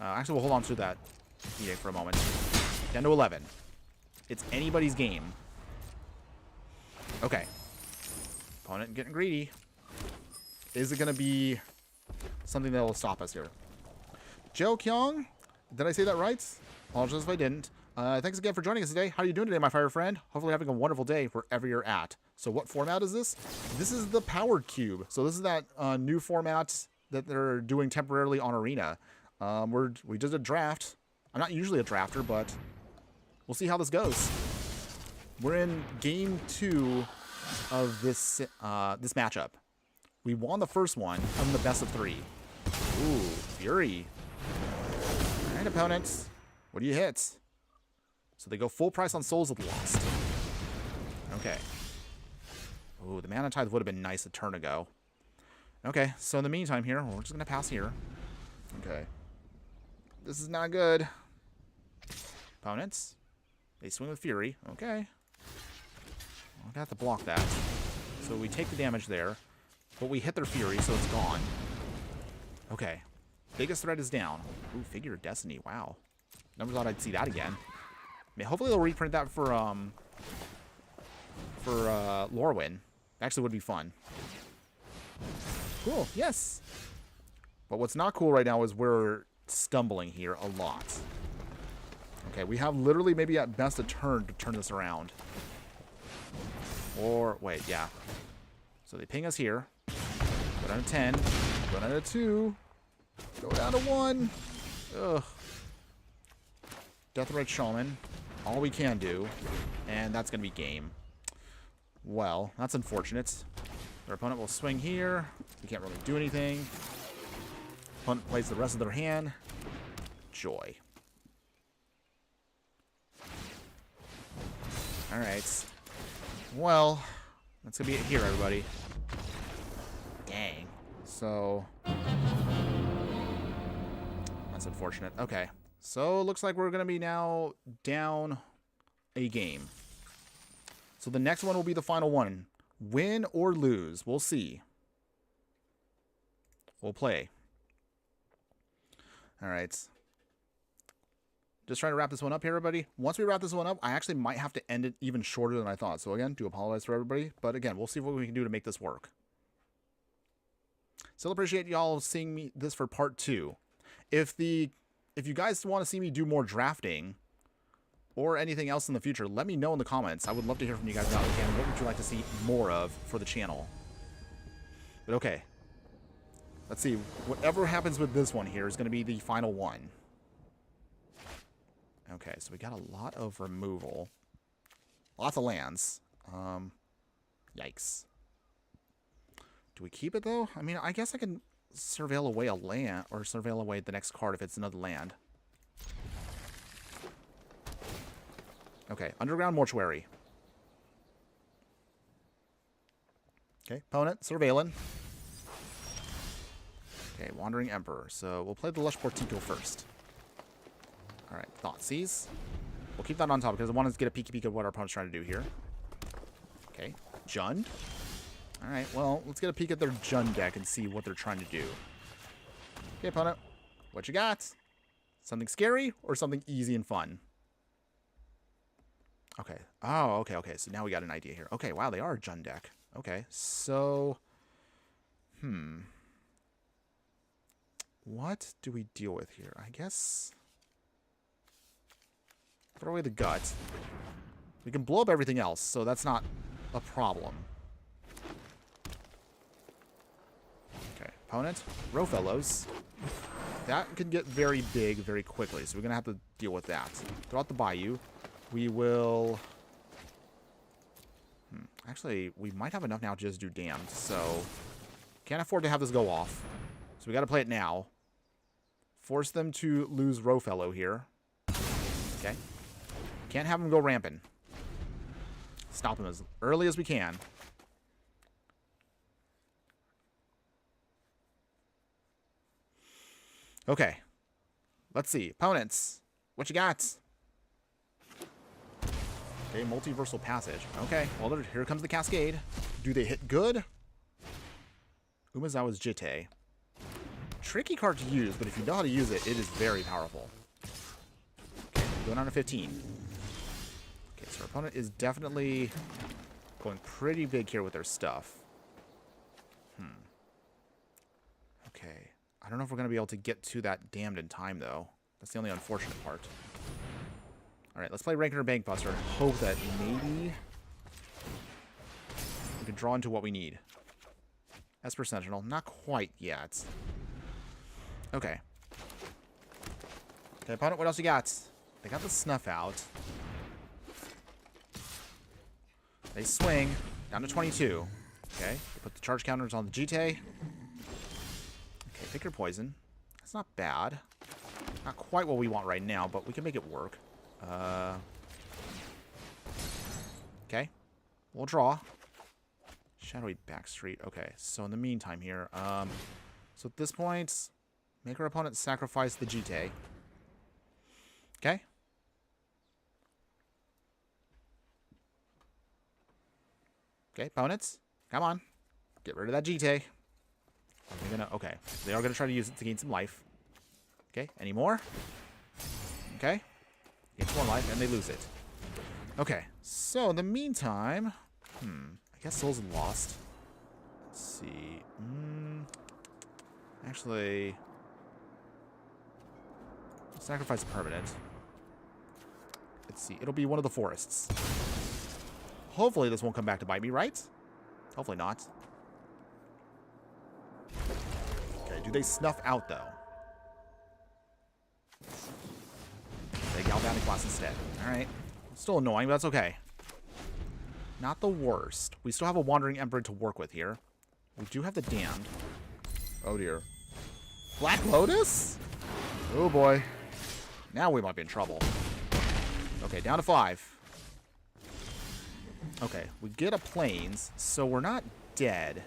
Actually, we'll hold on to that edict for a moment. 10 to 11. It's anybody's game. Okay. Opponent getting greedy. Is it going to be something that will stop us here? Joe Kyung, did I say that right? Apologies if I didn't. Thanks again for joining us today. How are you doing today, my fire friend? Hopefully having a wonderful day wherever you're at. So what format is this? This is the Powered Cube. So this is that new format that they're doing temporarily on Arena. We did a draft. I'm not usually a drafter, but we'll see how this goes. We're in game 2 of this this matchup. We won the first one from the best of 3. Ooh, Fury. All right, opponents. What do you hit? So they go full price on Souls of the Lost. Okay. Ooh, the Mana Tithe would have been nice a turn ago. Okay, so in the meantime here, we're just going to pass here. Okay. This is not good. Opponents. They swing with Fury. Okay. I'll have to block that. So we take the damage there. But we hit their Fury, so it's gone. Okay. Biggest threat is down. Ooh, Figure of Destiny. Wow. Never thought I'd see that again. I mean, hopefully they'll reprint that for Lorwyn. Actually would be fun. Cool. Yes. But what's not cool right now is we're stumbling here a lot. Okay, we have literally maybe at best a turn to turn this around. Or, wait, yeah. So they ping us here. Go down to 10. Go down to 2. Go down to 1. Ugh. Deathrite Shaman. All we can do. And that's going to be game. Well, that's unfortunate. Their opponent will swing here. We can't really do anything. Opponent plays the rest of their hand. Joy. Alright. Well, that's going to be it here, everybody. Dang. So, that's unfortunate. Okay. So, looks like we're going to be now down a game. So, the next one will be the final one. Win or lose. We'll see. We'll play. Alright. Just trying to wrap this one up here, everybody. Once we wrap this one up, I actually might have to end it even shorter than I thought. So, again, do apologize for everybody. But, again, we'll see what we can do to make this work. Still appreciate y'all seeing me this for part 2. If you guys want to see me do more drafting or anything else in the future, let me know in the comments. I would love to hear from you guys about it. Again, what would you like to see more of for the channel? But okay. Let's see. Whatever happens with this one here is going to be the final one. Okay, so we got a lot of removal. Lots of lands. Yikes. Do we keep it, though? I mean, I guess I can surveil away a land, or surveil away the next card if it's another land. Okay, Underground Mortuary. Okay, opponent, surveilling. Okay, Wandering Emperor. So we'll play the Lush Portico first. Alright, Thoughtseize. We'll keep that on top because I want to get a peeky peek of what our opponent's trying to do here. Okay, Jund. Alright, well, let's get a peek at their Jund deck and see what they're trying to do. Okay, opponent. What you got? Something scary or something easy and fun? Okay. Oh, okay, okay. So now we got an idea here. Okay, wow, they are a Jund deck. Okay, so... What do we deal with here? I guess... Throw away the gut. We can blow up everything else, so that's not a problem. Okay, opponent. Rowfellows. That can get very big very quickly, so we're going to have to deal with that. Throw out the Bayou. We will... Actually, we might have enough now to just do damned, so can't afford to have this go off. So we got to play it now. Force them to lose Rowfellow here. Okay. Can't have him go rampant. Stop him as early as we can. Okay. Let's see. Opponents. What you got? Okay, multiversal passage. Okay, well, here comes the Cascade. Do they hit good? Umezawa's Jitte. Tricky card to use, but if you know how to use it, it is very powerful. Okay, going on to 15. Okay, so our opponent is definitely going pretty big here with their stuff. Okay, I don't know if we're going to be able to get to that damned in time, though. That's the only unfortunate part. All right, let's play Ranker Bankbuster and hope that maybe we can draw into what we need. Esper Sentinel, not quite yet. Okay. Okay, opponent, what else you got? They got the Snuff out. They swing down to 22. Okay, they put the charge counters on the Jitte. Okay, pick your poison. That's not bad. Not quite what we want right now, but we can make it work. Okay. We'll draw. Shadowy Backstreet. Okay, so in the meantime here, so at this point, make our opponent sacrifice the Jitte. Okay. Okay, opponents, come on. Get rid of that Jitte. Are they gonna, okay, they are gonna try to use it to gain some life. Okay, any more? Okay. Gets more life, and they lose it. Okay, so in the meantime, I guess Soul's lost. Let's see. Actually, sacrifice a permanent. Let's see. It'll be one of the forests. Hopefully this won't come back to bite me, right? Hopefully not. Okay, do they snuff out, though? They Galvanic Blast instead. Alright. Still annoying, but that's okay. Not the worst. We still have a Wandering Emperor to work with here. We do have the Damned. Oh, dear. Black Lotus? Oh, boy. Now we might be in trouble. Okay, down to 5. Okay, we get a Plains, so we're not dead.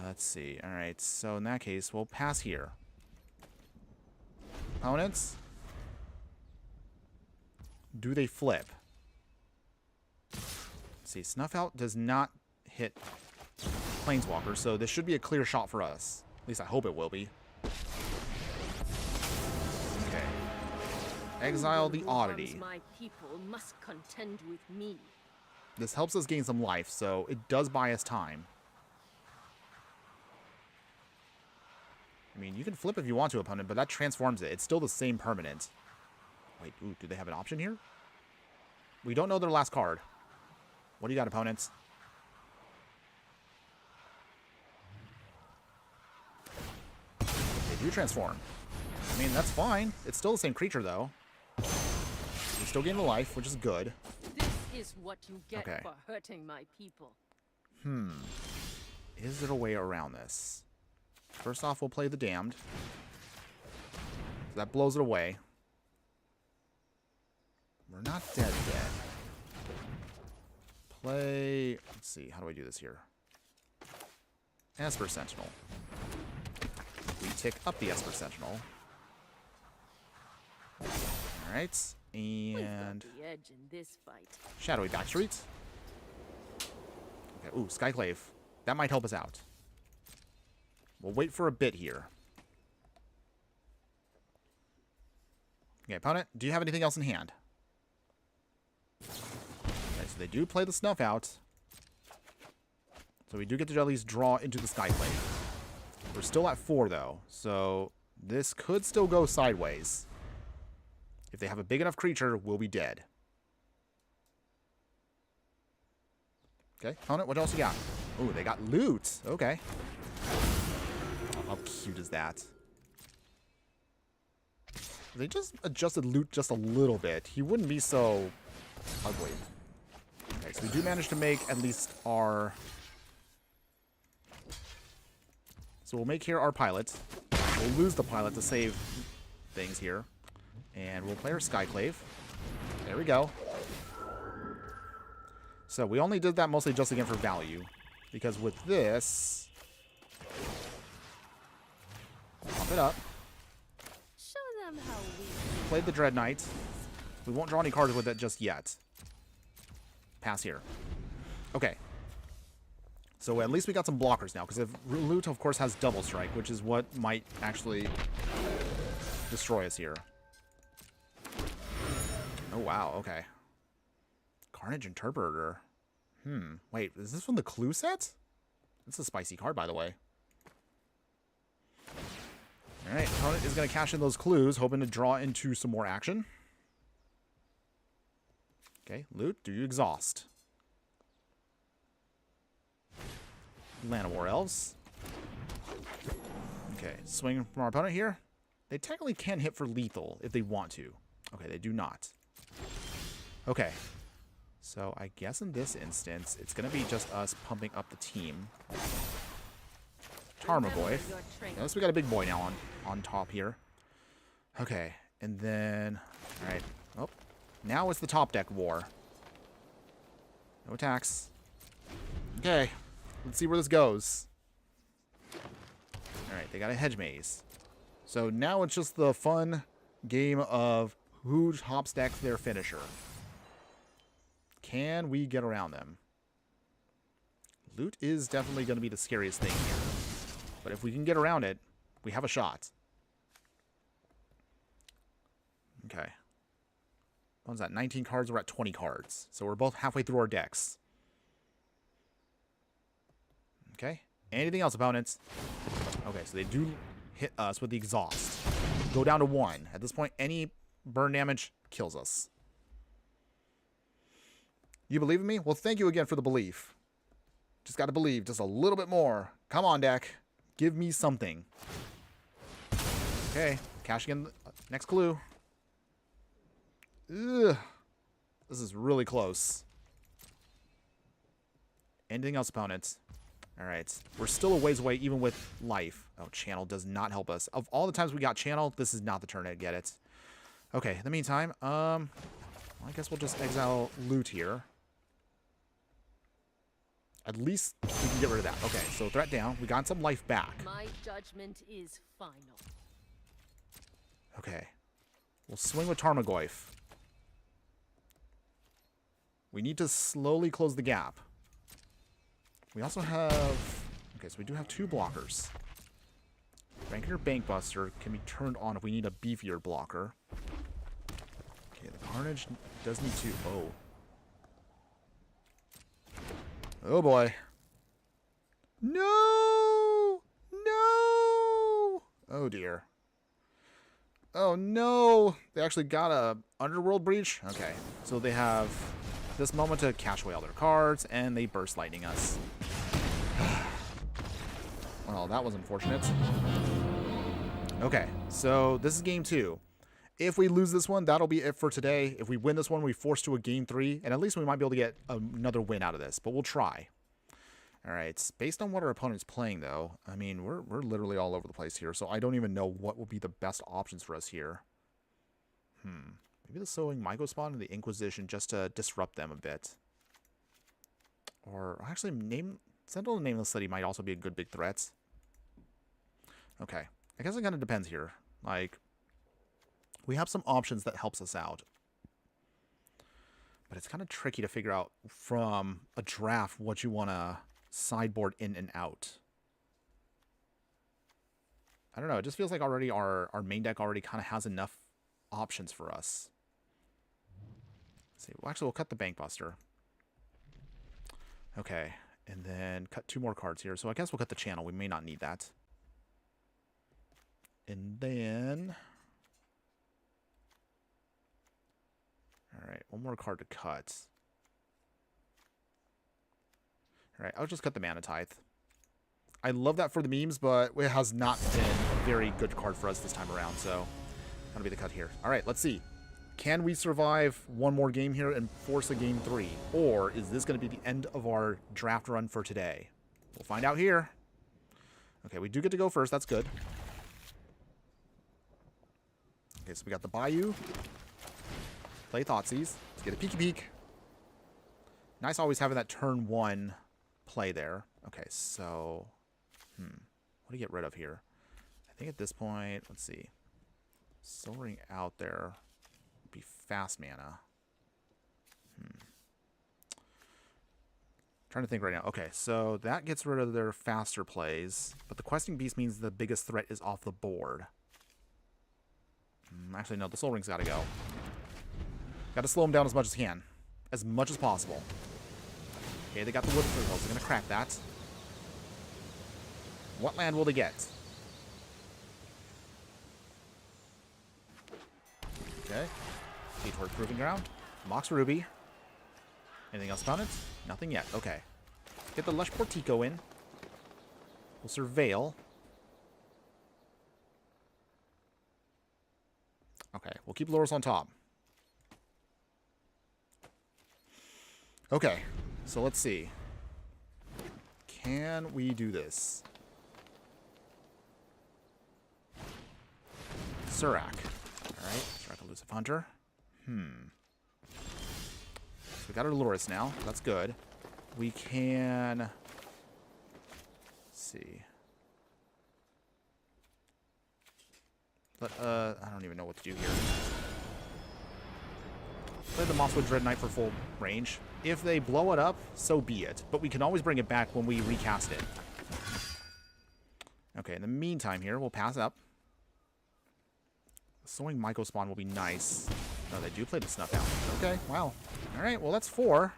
Let's see. Alright, so in that case, we'll pass here. Opponents? Do they flip? Let's see, Snuff Out does not hit Planeswalker, so this should be a clear shot for us. At least I hope it will be. Okay. Exile the Oddity. My people must contend with me. This helps us gain some life, so it does buy us time. I mean, you can flip if you want to, opponent, but that transforms it. It's still the same permanent. Wait, ooh, do they have an option here? We don't know their last card. What do you got, opponents? They do transform. I mean, that's fine. It's still the same creature, though. We still gain the life, which is good. This is what you get for hurting my people. Is there a way around this? First off, we'll play the Damned. So that blows it away. We're not dead yet. Play... Let's see, how do I do this here? Esper Sentinel. We tick up the Esper Sentinel. Alright, and... the edge in this fight. Shadowy Backstreet. Okay, ooh, Skyclave. That might help us out. We'll wait for a bit here. Okay, opponent, do you have anything else in hand? Okay, so they do play the Snuff Out. So we do get to at least draw into the Skyclave. We're still at 4, though. So this could still go sideways. If they have a big enough creature, we'll be dead. Okay, opponent, what else you got? Ooh, they got loot. Okay. How cute is that? They just adjusted loot just a little bit. He wouldn't be so ugly. Okay, Okay, so we do manage to make at least our... So we'll make here our pilot. We'll lose the pilot to save things here. And we'll play our Skyclave. There we go. So we only did that mostly just again for value. Because with this... Pump it up. Show them how we Played the Dread Knight. We won't draw any cards with it just yet. Pass here. Okay. So at least we got some blockers now, because if Loot, of course, has Double Strike, which is what might actually destroy us here. Oh, wow. Okay. Carnage Interpreter. Wait, is this from the Clue set? It's a spicy card, by the way. Alright, opponent is going to cash in those clues, hoping to draw into some more action. Okay, Loot, do you exhaust? Llanowar Elves. Okay, swing from our opponent here. They technically can hit for lethal if they want to. Okay, they do not. Okay. So I guess in this instance, it's going to be just us pumping up the team. Tarmogoyf. Unless we got a big boy now on top here. Okay, and then... Alright. Oh, now it's the top deck war. No attacks. Okay, let's see where this goes. Alright, they got a Hedge Maze. So now it's just the fun game of who top stacks their finisher. Can we get around them? Loot is definitely going to be the scariest thing here. But if we can get around it, we have a shot. Okay. What was that? 19 cards? We're at 20 cards. So we're both halfway through our decks. Okay. Anything else, opponents? Okay, so they do hit us with the exhaust. Go down to 1. At this point, any burn damage kills us. You believe in me? Well, thank you again for the belief. Just got to believe just a little bit more. Come on, deck. Give me something. Okay. Cashing in the next clue. Ugh. This is really close. Anything else, opponents? Alright. We're still a ways away, even with life. Oh, channel does not help us. Of all the times we got channel, this is not the turn to get it. Okay. In the meantime, well, I guess we'll just exile Loot here. At least we can get rid of that. Okay, so threat down. We got some life back. My judgment is final. Okay. We'll swing with Tarmogoyf. We need to slowly close the gap. We also have... Okay, so we do have 2 blockers. Ranker Bankbuster can be turned on if we need a beefier blocker. Okay, the Carnage does need to... Oh. Oh boy. No! No! Oh dear. Oh no! They actually got a Underworld Breach? Okay. So they have this moment to cash away all their cards, and they burst lightning us. Well, that was unfortunate. Okay, so this is game 2. If we lose this one, that'll be it for today. If we win this one, we force to a game 3, and at least we might be able to get another win out of this, but we'll try. All right, based on what our opponent's playing, though, I mean, we're literally all over the place here, so I don't even know what will be the best options for us here. Maybe the Sowing Mycospawn and the Inquisition just to disrupt them a bit. Or actually, Sentinel and Nameless City might also be a good big threat. Okay, I guess it kind of depends here. Like... We have some options that helps us out. But it's kind of tricky to figure out from a draft what you want to sideboard in and out. I don't know. It just feels like already our main deck already kind of has enough options for us. Let's see. Well, actually, we'll cut the Bankbuster. Okay. And then cut 2 more cards here. So I guess we'll cut the channel. We may not need that. And then... Alright, 1 more card to cut. Alright, I'll just cut the Mana Tithe. I love that for the memes, but it has not been a very good card for us this time around, so that'll be the cut here. Alright, let's see. Can we survive one more game here and force a game 3? Or is this going to be the end of our draft run for today? We'll find out here. Okay, we do get to go first. That's good. Okay, so we got the Bayou. Play Thoughtseize. Let's get a peeky peek. Nice always having that turn 1 play there. Okay, so... what do you get rid of here? I think at this point, let's see. Soul Ring out there would be fast mana. Trying to think right now. Okay, so that gets rid of their faster plays, but the Questing Beast means the biggest threat is off the board. Actually, no, the Soul Ring's got to go. Got to slow them down as much as can. As much as possible. Okay, they got the Wood Foothills. They're going to crack that. What land will they get? Okay. Detour Proving Ground. Mox Ruby. Anything else about it? Nothing yet. Okay. Get the Lush Portico in. We'll Surveil. Okay, we'll keep Loris on top. Okay, so let's see. Can we do this? Surak. Alright, Surak Elusive Hunter. So we got our Loris now. That's good. We can... Let's see. But, I don't even know what to do here. Play the Mosswood Dread Knight for full range. If they blow it up, so be it. But we can always bring it back when we recast it. Okay, in the meantime here, we'll pass up. The Soaring Myco Spawn will be nice. No, they do play the Snuff out. Okay, wow. Alright, well that's 4.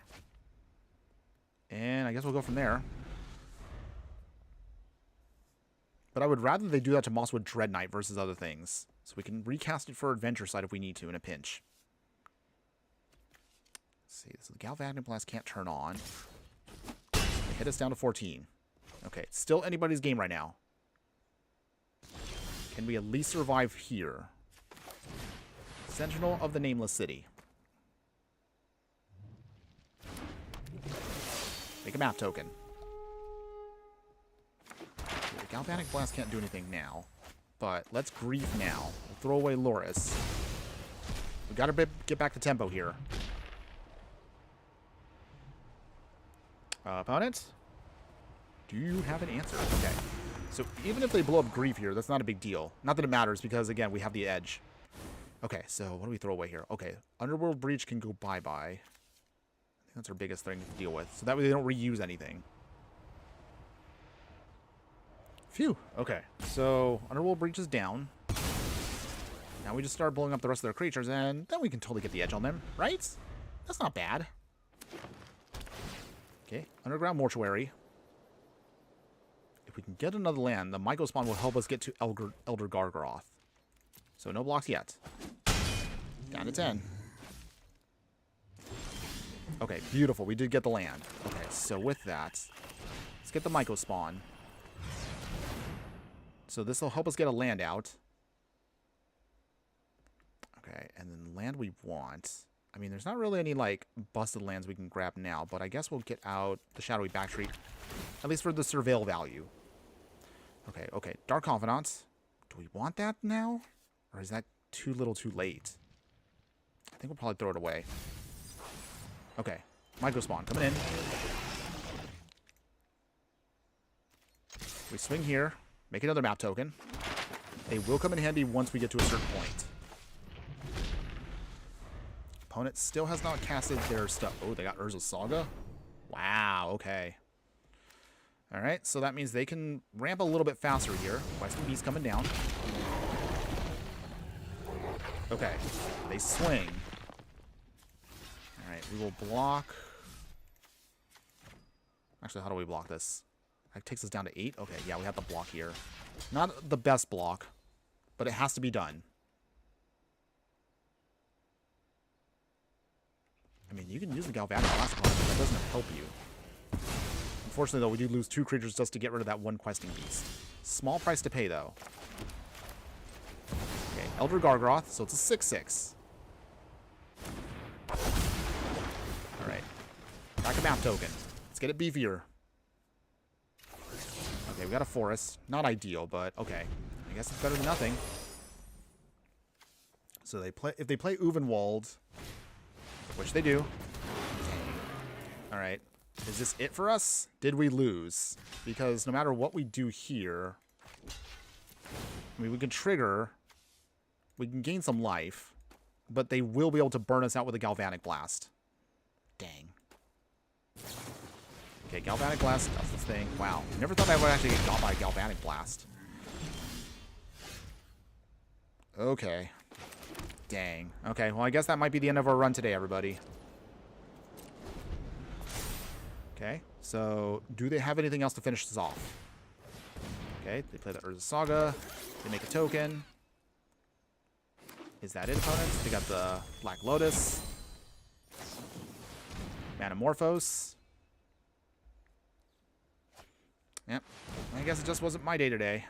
And I guess we'll go from there. But I would rather they do that to Mosswood Dread Knight versus other things. So we can recast it for Adventure Side if we need to in a pinch. Let's see, so the Galvanic Blast can't turn on. They hit us down to 14. Okay, it's still anybody's game right now. Can we at least survive here? Sentinel of the Nameless City. Make a map token. The Galvanic Blast can't do anything now. But let's Grief now. We'll throw away Loris. We gotta get back to tempo here. Opponent? Do you have an answer? Okay. So even if they blow up Grief here, that's not a big deal. Not that it matters because, again, we have the edge. Okay, so what do we throw away here? Okay, Underworld Breach can go bye-bye. I think that's our biggest thing to deal with. So that way they don't reuse anything. Phew. Okay, so Underworld Breach is down. Now we just start blowing up the rest of their creatures, and then we can totally get the edge on them, right? That's not bad. Okay, Underground Mortuary. If we can get another land, the Myco Spawn will help us get to Elder Gargaroth. So no blocks yet. Down to 10. Okay, beautiful. We did get the land. Okay, so with that, let's get the Myco Spawn. So this will help us get a land out. Okay, and then land we want. I mean, there's not really any, like, busted lands we can grab now, but I guess we'll get out the Shadowy Backstreet, at least for the Surveil value. Okay, okay. Dark Confidant. Do we want that now? Or is that too little too late? I think we'll probably throw it away. Okay. Myco Spawn coming in. We swing here. Make another map token. They will come in handy once we get to a certain point. Opponent still has not casted their stuff. Oh, they got Urza's Saga? Wow, okay. Alright, so that means they can ramp a little bit faster here. Questing Beast coming down. Okay, they swing. Alright, we will block. Actually, how do we block this? That takes us down to 8. Okay, yeah, we have to block here. Not the best block, but it has to be done. I mean, you can use the Galvanic Blast, but that doesn't help you. Unfortunately, though, we do lose 2 creatures just to get rid of that 1 Questing Beast. Small price to pay, though. Okay, Elder Gargaroth, so it's a 6/6. Like a map token. Let's get it beefier. Okay, we got a forest. Not ideal, but okay. I guess it's better than nothing. So they play if they play Uvenwald, which they do. Alright. Is this it for us? Did we lose? Because no matter what we do here, I mean, we can trigger, we can gain some life, but they will be able to burn us out with a Galvanic Blast. Dang. Okay, Galvanic Blast, that's this thing. Wow. Never thought I would actually get got by a Galvanic Blast. Okay. Dang. Okay, well, I guess that might be the end of our run today, everybody. Okay, so do they have anything else to finish this off? Okay, they play the Urza Saga. They make a token. Is that it, opponents? They got the Black Lotus. Manamorphose. Yep, I guess it just wasn't my day today.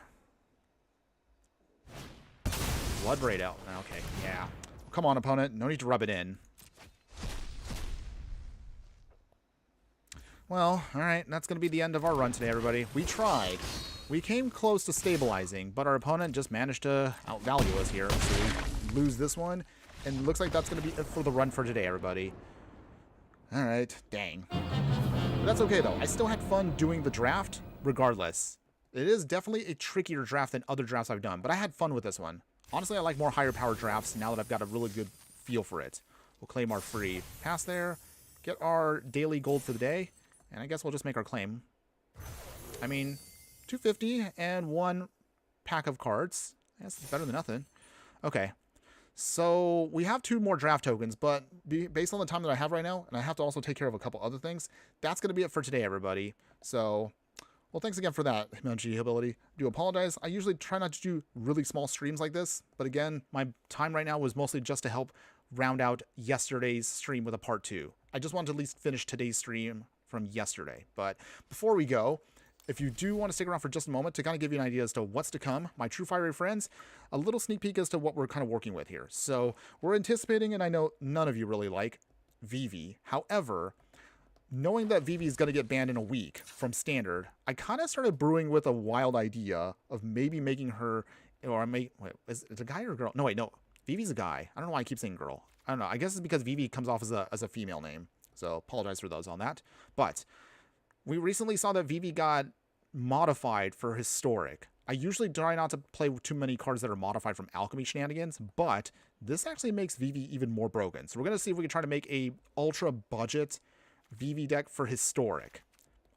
Blood Braid out. Okay, yeah. Come on, opponent. No need to rub it in. Well, alright, that's going to be the end of our run today, everybody. We tried. We came close to stabilizing, but our opponent just managed to outvalue us here. So we lose this one, and it looks like that's going to be it for the run for today, everybody. Alright, dang. But that's okay, though. I still had fun doing the draft, regardless. It is definitely a trickier draft than other drafts I've done, but I had fun with this one. Honestly, I like more higher power drafts now that I've got a really good feel for it. We'll claim our free pass there, get our daily gold for the day, and I guess we'll just make our claim. I mean, 250 and one pack of cards. I guess it's better than nothing. Okay. So we have 2 more draft tokens, but based on the time that I have right now, and I have to also take care of a couple other things, that's going to be it for today, everybody. So, well, thanks again for that, MTG ability. I do apologize. I usually try not to do really small streams like this, but again, my time right now was mostly just to help round out yesterday's stream with a part 2. I just wanted to at least finish today's stream from yesterday. But before we go, if you do want to stick around for just a moment to kind of give you an idea as to what's to come, my true fiery friends, a little sneak peek as to what we're kind of working with here. So we're anticipating, and I know none of you really like Vivi. However, knowing that Vivi is going to get banned in a week from Standard, I kind of started brewing with a wild idea of maybe making her, or wait, is it a guy or a girl? No, wait, no. Vivi's a guy. I don't know why I keep saying girl. I don't know. I guess it's because Vivi comes off as a female name. So apologize for those on that. But we recently saw that Vivi got modified for Historic. I usually try not to play too many cards that are modified from Alchemy shenanigans, but this actually makes Vivi even more broken. So we're going to see if we can try to make a ultra budget Vivi deck for Historic.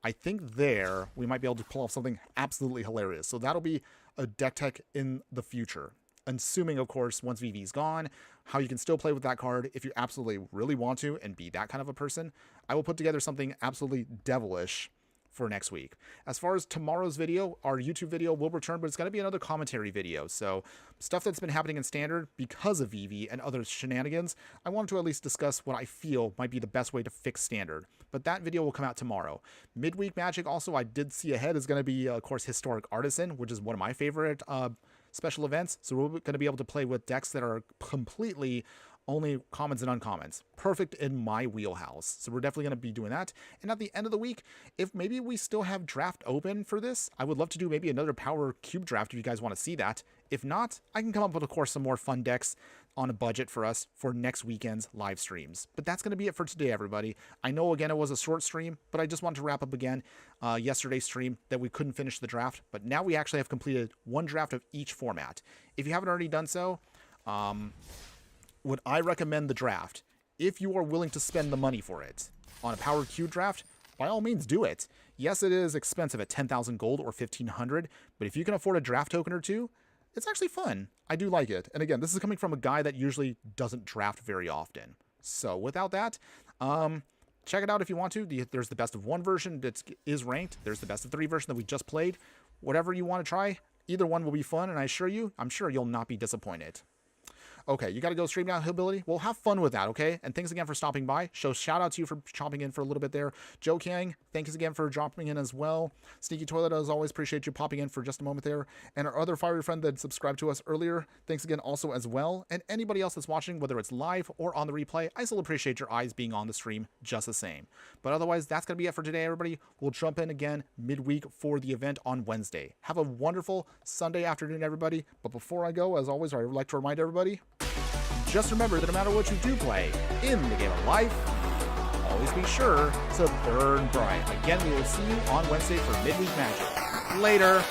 I think there we might be able to pull off something absolutely hilarious. So that'll be a deck tech in the future. Assuming, of course, once Vivi's gone, how you can still play with that card if you absolutely really want to and be that kind of a person. I will put together something absolutely devilish for next week. As far as tomorrow's video, our YouTube video will return, but it's going to be another commentary video. So stuff that's been happening in Standard because of Vivi and other shenanigans, I wanted to at least discuss what I feel might be the best way to fix Standard. But that video will come out tomorrow. Midweek Magic also, I did see ahead, is going to be, of course, Historic Artisan, which is one of my favorite special events. So we're going to be able to play with decks that are completely only commons and uncommons. Perfect in my wheelhouse. So we're definitely going to be doing that. And at the end of the week, if maybe we still have draft open for this, I would love to do maybe another Power Cube draft if you guys want to see that. If not, I can come up with, of course, some more fun decks on a budget for us for next weekend's live streams. But that's going to be it for today, everybody. I know, again, it was a short stream, but I just wanted to wrap up again yesterday's stream that we couldn't finish the draft. But now we actually have completed one draft of each format. If you haven't already done so, would I recommend the draft? If you are willing to spend the money for it on a Power Cube draft, by all means do it. Yes, it is expensive at 10,000 gold or 1,500, but if you can afford a draft token or two, it's actually fun. I do like it. And again, this is coming from a guy that usually doesn't draft very often. So without that, check it out if you want to. There's the best of 1 version that is ranked. There's the best of 3 version that we just played. Whatever you want to try, either one will be fun, and I'm sure you'll not be disappointed. Okay, you got to go stream now, Hillbilly. Well, have fun with that, okay? And thanks again for stopping by. Shout out to you for chopping in for a little bit there. Joe Kang, thanks again for dropping in as well. Sneaky Toilet, as always, appreciate you popping in for just a moment there. And our other fiery friend that subscribed to us earlier, thanks again also as well. And anybody else that's watching, whether it's live or on the replay, I still appreciate your eyes being on the stream just the same. But otherwise, that's going to be it for today, everybody. We'll jump in again midweek for the event on Wednesday. Have a wonderful Sunday afternoon, everybody. But before I go, as always, I would like to remind everybody, just remember that no matter what you do play in the game of life, always be sure to burn bright. Again, we will see you on Wednesday for Midweek Magic. Later.